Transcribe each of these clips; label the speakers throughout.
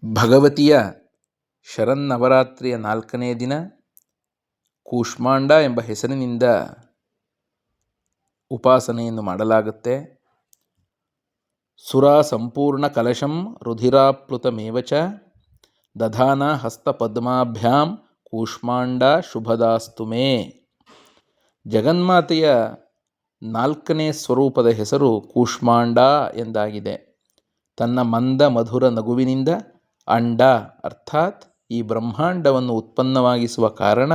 Speaker 1: ಭಗವತಿಯ ಶರನ್ನವರಾತ್ರಿಯ 4ನೇ ದಿನ ಕೂಷ್ಮಾಂಡ ಎಂಬ ಹೆಸರಿನಿಂದ ಉಪಾಸನೆಯನ್ನು ಮಾಡಲಾಗುತ್ತೆ. ಸುರಾ ಸಂಪೂರ್ಣ ಕಲಶಂ ರುಧಿರಾಪ್ಲುತಮೇವ ಚ ದಧಾನ ಹಸ್ತಪದ್ಮಾಭ್ಯಾಂ ಕೂಷ್ಮಾಂಡ ಶುಭದಾಸ್ತು ಮೇ. ಜಗನ್ಮಾತೆಯ 4ನೇ ಸ್ವರೂಪದ ಹೆಸರು ಕೂಷ್ಮಾಂಡ ಎಂದಾಗಿದೆ. ತನ್ನ ಮಂದ ಮಧುರ ನಗುವಿನಿಂದ ಅಂಡ ಅರ್ಥಾತ್ ಈ ಬ್ರಹ್ಮಾಂಡವನ್ನು ಉತ್ಪನ್ನವಾಗಿಸುವ ಕಾರಣ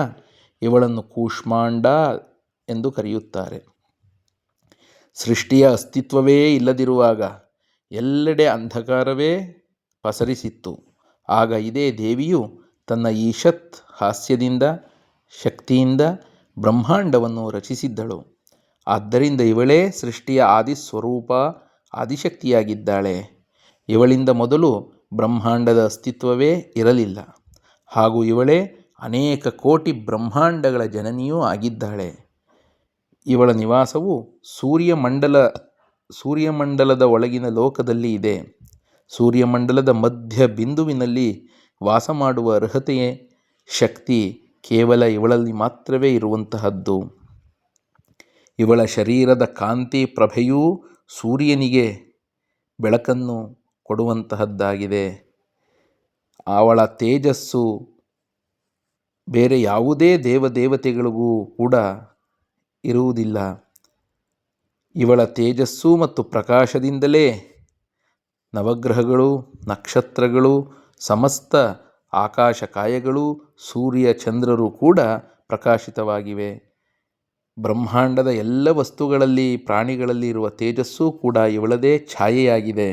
Speaker 1: ಇವಳನ್ನು ಕೂಷ್ಮಾಂಡ ಎಂದು ಕರೆಯುತ್ತಾರೆ. ಸೃಷ್ಟಿಯ ಅಸ್ತಿತ್ವವೇ ಇಲ್ಲದಿರುವಾಗ ಎಲ್ಲೆಡೆ ಅಂಧಕಾರವೇ ಪಸರಿಸಿತ್ತು. ಆಗ ಇದೇ ದೇವಿಯು ತನ್ನ ಈಶತ್ ಹಾಸ್ಯದಿಂದ ಶಕ್ತಿಯಿಂದ ಬ್ರಹ್ಮಾಂಡವನ್ನು ರಚಿಸಿದ್ದಳು. ಆದ್ದರಿಂದ ಇವಳೇ ಸೃಷ್ಟಿಯ ಆದಿಸ್ವರೂಪ, ಆದಿಶಕ್ತಿಯಾಗಿದ್ದಾಳೆ. ಇವಳಿಂದ ಮೊದಲು ಬ್ರಹ್ಮಾಂಡದ ಅಸ್ತಿತ್ವವೇ ಇರಲಿಲ್ಲ. ಹಾಗೂ ಇವಳೇ ಅನೇಕ ಕೋಟಿ ಬ್ರಹ್ಮಾಂಡಗಳ ಜನನಿಯೂ ಆಗಿದ್ದಾಳೆ. ಇವಳ ನಿವಾಸವು ಸೂರ್ಯಮಂಡಲದ ಒಳಗಿನ ಲೋಕದಲ್ಲಿ ಇದೆ. ಸೂರ್ಯಮಂಡಲದ ಮಧ್ಯ ಬಿಂದುವಿನಲ್ಲಿ ವಾಸ ಮಾಡುವ ಅರ್ಹತೆಯೇ ಶಕ್ತಿ ಕೇವಲ ಇವಳಲ್ಲಿ ಮಾತ್ರವೇ ಇರುವಂತಹದ್ದು. ಇವಳ ಶರೀರದ ಕಾಂತಿ ಪ್ರಭೆಯೂ ಸೂರ್ಯನಿಗೆ ಬೆಳಕನ್ನು ಕೊಡುವಂತಹದ್ದಾಗಿದೆ. ಅವಳ ತೇಜಸ್ಸು ಬೇರೆ ಯಾವುದೇ ದೇವತೆಗಳಿಗೂ ಕೂಡ ಇರುವುದಿಲ್ಲ. ಇವಳ ತೇಜಸ್ಸು ಮತ್ತು ಪ್ರಕಾಶದಿಂದಲೇ ನವಗ್ರಹಗಳು, ನಕ್ಷತ್ರಗಳು, ಸಮಸ್ತ ಆಕಾಶಕಾಯಗಳು, ಸೂರ್ಯ ಚಂದ್ರರು ಕೂಡ ಪ್ರಕಾಶಿತವಾಗಿವೆ. ಬ್ರಹ್ಮಾಂಡದ ಎಲ್ಲ ವಸ್ತುಗಳಲ್ಲಿ, ಪ್ರಾಣಿಗಳಲ್ಲಿ ಇರುವ ತೇಜಸ್ಸು ಕೂಡ ಇವಳದೇ ಛಾಯೆಯಾಗಿದೆ.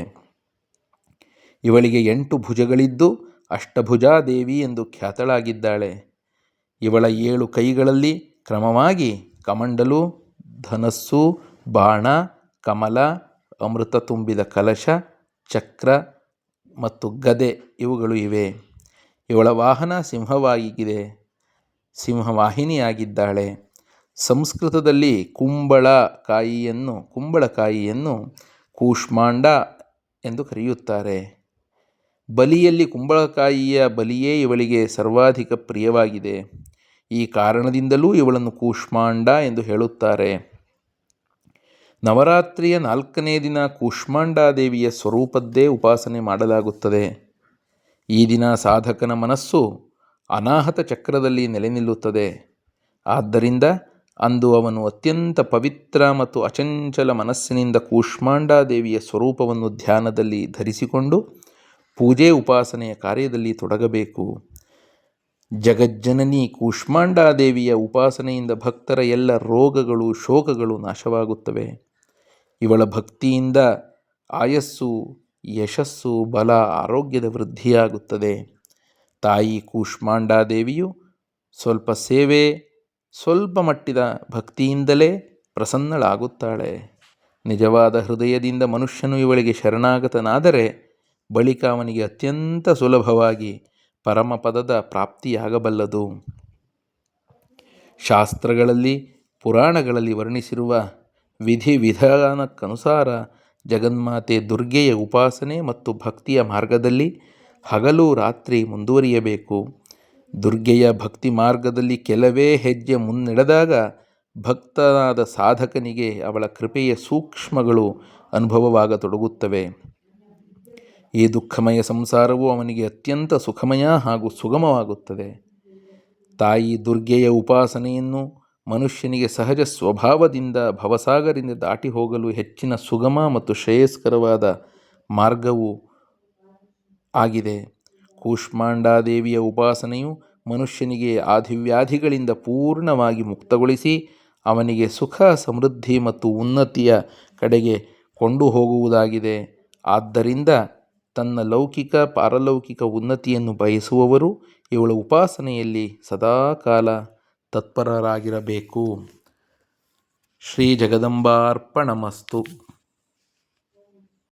Speaker 1: ಇವಳಿಗೆ 8 ಭುಜಗಳಿದ್ದು ಅಷ್ಟಭುಜಾದೇವಿ ಎಂದು ಖ್ಯಾತಳಾಗಿದ್ದಾಳೆ. ಇವಳ 7 ಕೈಗಳಲ್ಲಿ ಕ್ರಮವಾಗಿ ಕಮಂಡಲು, ಧನಸ್ಸು, ಬಾಣ, ಕಮಲ, ಅಮೃತ ತುಂಬಿದ ಕಲಶ, ಚಕ್ರ ಮತ್ತು ಗದೆ ಇವುಗಳು ಇವೆ. ಇವಳ ವಾಹನ ಸಿಂಹವಾಹಿನಿಯಾಗಿದ್ದಾಳೆ. ಸಂಸ್ಕೃತದಲ್ಲಿ ಕುಂಬಳಕಾಯಿಯನ್ನು ಕೂಷ್ಮಾಂಡ ಎಂದು ಕರೆಯುತ್ತಾರೆ. ಬಲಿಯಲ್ಲಿ ಕುಂಬಳಕಾಯಿಯ ಬಲಿಯೇ ಇವಳಿಗೆ ಸರ್ವಾಧಿಕ ಪ್ರಿಯವಾಗಿದೆ. ಈ ಕಾರಣದಿಂದಲೂ ಇವಳನ್ನು ಕೂಷ್ಮಾಂಡ ಎಂದು ಹೇಳುತ್ತಾರೆ. ನವರಾತ್ರಿಯ 4ನೇ ದಿನ ಕೂಷ್ಮಾಂಡಾದೇವಿಯ ಸ್ವರೂಪದ್ದೇ ಉಪಾಸನೆ ಮಾಡಲಾಗುತ್ತದೆ. ಈ ದಿನ ಸಾಧಕನ ಮನಸ್ಸು ಅನಾಹತ ಚಕ್ರದಲ್ಲಿ ನೆಲೆ ನಿಲ್ಲುತ್ತದೆ. ಆದ್ದರಿಂದ ಅಂದು ಅವನು ಅತ್ಯಂತ ಪವಿತ್ರ ಮತ್ತು ಅಚಂಚಲ ಮನಸ್ಸಿನಿಂದ ಕೂಷ್ಮಾಂಡಾದೇವಿಯ ಸ್ವರೂಪವನ್ನು ಧ್ಯಾನದಲ್ಲಿ ಧರಿಸಿಕೊಂಡು ಪೂಜೆ ಉಪಾಸನೆಯ ಕಾರ್ಯದಲ್ಲಿ ತೊಡಗಬೇಕು. ಜಗಜ್ಜನನಿ ಕೂಷ್ಮಾಂಡಾದೇವಿಯ ಉಪಾಸನೆಯಿಂದ ಭಕ್ತರ ಎಲ್ಲ ರೋಗಗಳು, ಶೋಕಗಳು ನಾಶವಾಗುತ್ತವೆ. ಇವಳ ಭಕ್ತಿಯಿಂದ ಆಯಸ್ಸು, ಯಶಸ್ಸು, ಬಲ, ಆರೋಗ್ಯದ ವೃದ್ಧಿಯಾಗುತ್ತದೆ. ತಾಯಿ ಕೂಷ್ಮಾಂಡಾದೇವಿಯು ಸ್ವಲ್ಪ ಸೇವೆ, ಸ್ವಲ್ಪ ಮಟ್ಟಿದ ಭಕ್ತಿಯಿಂದಲೇ ಪ್ರಸನ್ನಳಾಗುತ್ತಾಳೆ. ನಿಜವಾದ ಹೃದಯದಿಂದ ಮನುಷ್ಯನು ಇವಳಿಗೆ ಶರಣಾಗತನಾದರೆ ಬಳಿಕ ಅವನಿಗೆ ಅತ್ಯಂತ ಸುಲಭವಾಗಿ ಪರಮಪದದ ಪ್ರಾಪ್ತಿಯಾಗಬಲ್ಲದು. ಶಾಸ್ತ್ರಗಳಲ್ಲಿ, ಪುರಾಣಗಳಲ್ಲಿ ವರ್ಣಿಸಿರುವ ವಿಧಿವಿಧಾನಕ್ಕನುಸಾರ ಜಗನ್ಮಾತೆ ದುರ್ಗೆಯ ಉಪಾಸನೆ ಮತ್ತು ಭಕ್ತಿಯ ಮಾರ್ಗದಲ್ಲಿ ಹಗಲು ರಾತ್ರಿ ಮುಂದುವರಿಯಬೇಕು. ದುರ್ಗೆಯ ಭಕ್ತಿ ಮಾರ್ಗದಲ್ಲಿ ಕೆಲವೇ ಹೆಜ್ಜೆ ಮುನ್ನಡೆದಾಗ ಭಕ್ತನಾದ ಸಾಧಕನಿಗೆ ಅವಳ ಕೃಪೆಯ ಸೂಕ್ಷ್ಮಗಳು ಅನುಭವವಾಗತೊಡಗುತ್ತವೆ. ಈ ದುಃಖಮಯ ಸಂಸಾರವು ಅವನಿಗೆ ಅತ್ಯಂತ ಸುಖಮಯ ಹಾಗೂ ಸುಗಮವಾಗುತ್ತದೆ. ತಾಯಿ ದುರ್ಗೆಯ ಉಪಾಸನೆಯನ್ನು ಮನುಷ್ಯನಿಗೆ ಸಹಜ ಸ್ವಭಾವದಿಂದ ಭವಸಾಗರದಿಂದ ದಾಟಿ ಹೋಗಲು ಹೆಚ್ಚಿನ ಸುಗಮ ಮತ್ತು ಶ್ರೇಯಸ್ಕರವಾದ ಮಾರ್ಗವೂ ಆಗಿದೆ. ಕೂಷ್ಮಾಂಡಾದೇವಿಯ ಉಪಾಸನೆಯು ಮನುಷ್ಯನಿಗೆ ಆದಿವ್ಯಾಧಿಗಳಿಂದ ಪೂರ್ಣವಾಗಿ ಮುಕ್ತಗೊಳಿಸಿ ಅವನಿಗೆ ಸುಖ, ಸಮೃದ್ಧಿ ಮತ್ತು ಉನ್ನತಿಯ ಕಡೆಗೆ ಕೊಂಡು ಹೋಗುವುದಾಗಿದೆ. ಆದ್ದರಿಂದ ತನ್ನ ಲೌಕಿಕ, ಪಾರಲೌಕಿಕ ಉನ್ನತಿಯನ್ನು ಬಯಸುವವರು ಇವಳ ಉಪಾಸನೆಯಲ್ಲಿ ಸದಾಕಾಲ ತತ್ಪರರಾಗಿರಬೇಕು. ಶ್ರೀ ಜಗದಂಬಾರ್ಪಣಮಸ್ತು.